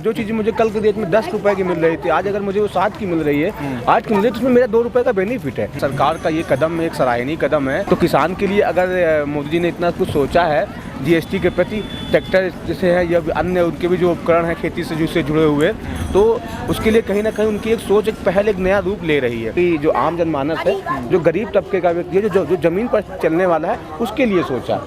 जो चीज़ मुझे कल के डेट में 10 रुपए की मिल रही थी, आज अगर मुझे वो 7 की मिल रही है, 8 की मिल रही है, तो उसमें मेरा 2 रुपए का बेनिफिट है। सरकार का ये कदम एक सराहनीय कदम है। तो किसान के लिए अगर मोदी जी ने इतना कुछ सोचा है जीएसटी के प्रति, ट्रैक्टर जैसे है या अन्य उनके भी जो उपकरण हैं खेती से जिससे जुड़े हुए, तो उसके लिए कहीं ना कहीं उनकी एक सोच एक पहल एक नया रूप ले रही है कि जो आम जनमानस है, जो गरीब तबके का व्यक्ति है, जो जमीन पर चलने वाला है, उसके लिए सोचा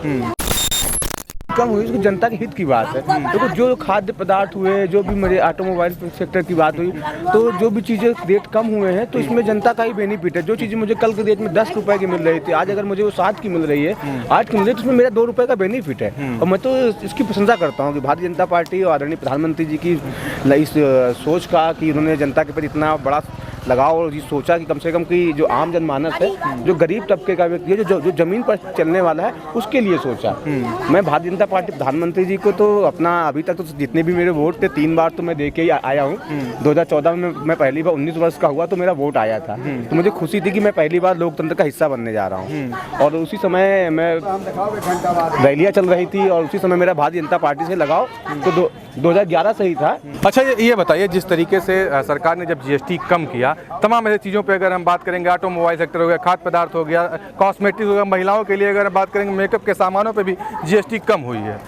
कम हुई। उसकी जनता के हित की बात है। देखो जो खाद्य पदार्थ हुए, जो भी मेरे ऑटोमोबाइल सेक्टर की बात हुई, तो जो भी चीज़ें रेट कम हुए हैं, तो इसमें जनता का ही बेनिफिट है। जो चीज़ें मुझे कल के डेट में 10 रुपए की मिल रही थी, आज अगर मुझे वो 7 की मिल रही है, 8 की मिल रही है, तो उसमें मेरा 2 रुपए का बेनिफिट है। और मैं तो इसकी प्रशंसा करता हूँ कि भारतीय जनता पार्टी और आदरणीय प्रधानमंत्री जी की इस सोच का कि उन्होंने जनता के प्रति इतना बड़ा लगाव और ये सोचा कि कम से कम कि जो आम जनमानस है, जो गरीब तबके का व्यक्ति है, जो जमीन पर चलने वाला है, उसके लिए सोचा। मैं भारतीय जनता पार्टी प्रधानमंत्री जी को तो अपना अभी तक तो जितने भी मेरे वोट थे 3 बार तो मैं दे के ही आया हूँ। 2014 में मैं पहली बार 19 वर्ष का हुआ तो मेरा वोट आया था, तो मुझे खुशी थी कि मैं पहली बार लोकतंत्र का हिस्सा बनने जा रहा हूँ। और उसी समय मैं रैलियाँ चल रही थी और उसी समय मेरा भारतीय जनता पार्टी से लगाव तो 2011 से ही था। अच्छा, ये बताइए, जिस तरीके से सरकार ने जब जीएसटी कम किया, तमाम ऐसी चीज़ों पे अगर हम बात करेंगे, ऑटोमोबाइल सेक्टर हो गया, खाद्य पदार्थ हो गया, कॉस्मेटिक्स हो गया, महिलाओं के लिए अगर बात करेंगे मेकअप के सामानों पे भी जीएसटी कम हुई है।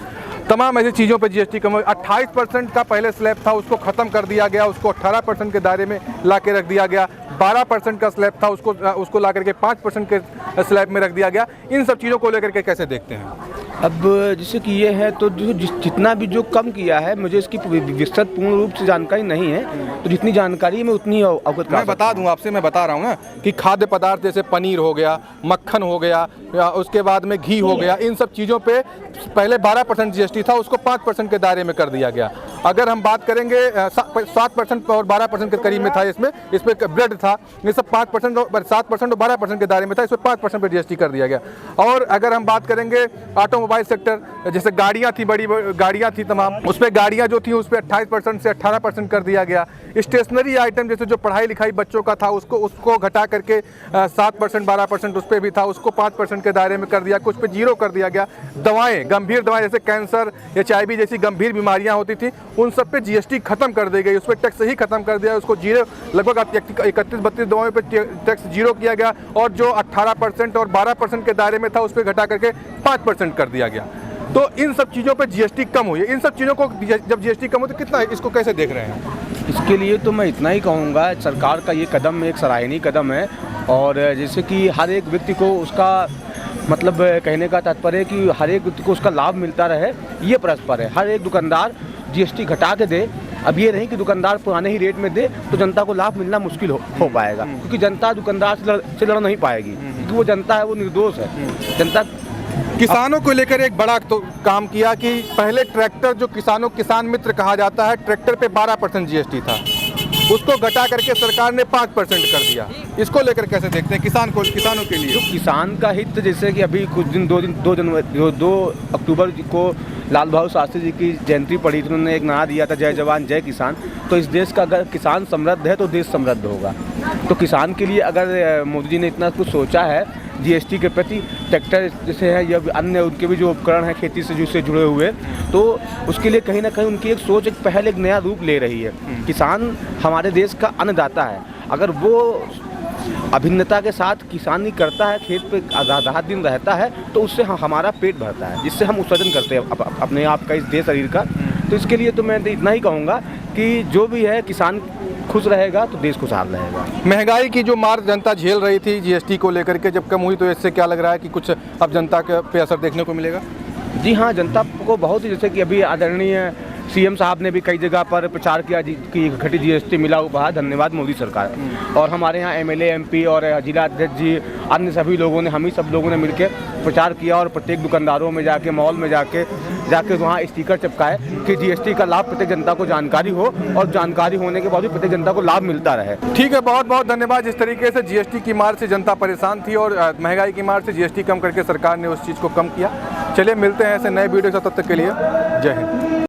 तमाम ऐसी चीज़ों पे जीएसटी कम हुई। 28% का पहले स्लैब था, उसको ख़त्म कर दिया गया, उसको 18% के दायरे में ला के रख दिया गया। 12% का स्लैब था, उसको ला करके 5% के स्लैब में रख दिया गया। इन सब चीज़ों को लेकर के कैसे देखते हैं? अब जैसे कि ये है तो जितना भी जो कम किया है, मुझे इसकी विस्तृत पूर्ण रूप से जानकारी नहीं है, तो जितनी जानकारी है मैं उतनी अवगत मैं बता दूं आपसे, मैं बता रहा हूं ना कि खाद्य पदार्थ जैसे पनीर हो गया, मक्खन हो गया, या उसके बाद में घी हो गया, इन सब चीज़ों पे पहले 12% जीएसटी था, उसको 5% के दायरे में कर दिया गया। अगर हम बात करेंगे 7% और 12% के करीब में था, इसमें ब्रेड था, ये सब 5% और 7% और 12% के दायरे में था, इसमें 5% पर जीएसटी कर दिया गया। और अगर हम बात करेंगे ऑटोमोबाइल सेक्टर, जैसे गाड़ियाँ थी, बड़ी गाड़ियाँ थी तमाम, उस पर गाड़ियाँ जो थी उस पर 28% से 18% कर दिया गया। स्टेशनरी आइटम जैसे जो पढ़ाई लिखाई बच्चों का था, उसको घटा करके 7% 12% उस पर भी था, उसको 5% के दायरे में कर दिया, कुछ पे 0 कर दिया गया। दवाएं, गंभीर दवाएं जैसे कैंसर, HIV जैसी गंभीर बीमारियां होती थी, उन सब पे जीएसटी खत्म कर दी गई, उस पर टैक्स ही खत्म कर दिया, उसको 0 लगभग 31-32 दवाओं पे टैक्स 0 किया गया। और जो 18% और 12% के दायरे में था, उस पर घटा करके 5% कर दिया गया। तो इन सब चीज़ों पे जीएसटी कम हुई है। इन सब चीज़ों को जब जीएसटी कम हो तो कितना, इसको कैसे देख रहे हैं? इसके लिए तो मैं इतना ही कहूँगा, सरकार का ये कदम एक सराहनीय कदम है। और जैसे कि हर एक व्यक्ति को उसका मतलब कहने का तात्पर्य है कि हर एक व्यक्ति को उसका लाभ मिलता रहे, ये परस्पर है। हर एक दुकानदार जीएसटी घटा के दे। अब ये नहीं कि दुकानदार पुराने ही रेट में दे तो जनता को लाभ मिलना मुश्किल हो पाएगा, क्योंकि जनता दुकानदार से लड़ नहीं पाएगी, क्योंकि वो जनता है, वो निर्दोष है। जनता किसानों को लेकर एक बड़ा तो काम किया कि पहले ट्रैक्टर, जो किसान मित्र कहा जाता है, ट्रैक्टर पे 12% जीएसटी था, उसको घटा करके सरकार ने 5% कर दिया। इसको लेकर कैसे देखते हैं किसानों के लिए? जो किसान का हित, जैसे कि अभी कुछ दिन 2 अक्टूबर को लाल बहादुर शास्त्री जी की जयंती पड़ी थी, उन्होंने एक नारा दिया था, जय जवान जय किसान। तो इस देश का अगर किसान समृद्ध है तो देश समृद्ध होगा। तो किसान के लिए अगर मोदी जी ने इतना कुछ सोचा है जीएसटी के प्रति, ट्रैक्टर जैसे है या अन्य उनके भी जो उपकरण हैं खेती से जिससे जुड़े हुए, तो उसके लिए कहीं ना कहीं उनकी एक सोच एक पहल एक नया रूप ले रही है। किसान हमारे देश का अन्नदाता है। अगर वो अभिन्नता के साथ किसानी करता है, खेत पे रात दिन रहता है, तो उससे हमारा पेट भरता है, जिससे हम उत्सर्जन करते हैं अपने आप का, इस देश शरीर का। तो इसके लिए तो मैं इतना ही कहूँगा कि जो भी है किसान खुश रहेगा तो देश खुशहाल रहेगा। महंगाई की जो मार जनता झेल रही थी जीएसटी को लेकर के, जब कम हुई तो इससे क्या लग रहा है कि कुछ अब जनता के पे असर देखने को मिलेगा? जी हाँ, जनता को बहुत ही, जैसे कि अभी आदरणीय सीएम साहब ने भी कई जगह पर प्रचार किया कि घटी जीएसटी मिला उपहार, धन्यवाद मोदी सरकार। और हमारे यहाँ एमएलए एमपी और जिला अध्यक्ष जी, अन्य सभी लोगों ने, हम ही सब लोगों ने मिलकर प्रचार किया और प्रत्येक दुकानदारों में जाके, मॉल में जाके वहाँ स्टिकर चिपकाए कि जीएसटी का लाभ प्रत्येक जनता को जानकारी हो, और जानकारी होने के बाद भी प्रत्येक जनता को लाभ मिलता रहे। ठीक है, बहुत बहुत धन्यवाद। जिस तरीके से जीएसटी की मार से जनता परेशान थी और महंगाई की मार से जीएसटी कम करके सरकार ने उस चीज़ को कम किया। चलिए मिलते हैं ऐसे नए वीडियो के साथ, तब तक के लिए जय हिंद।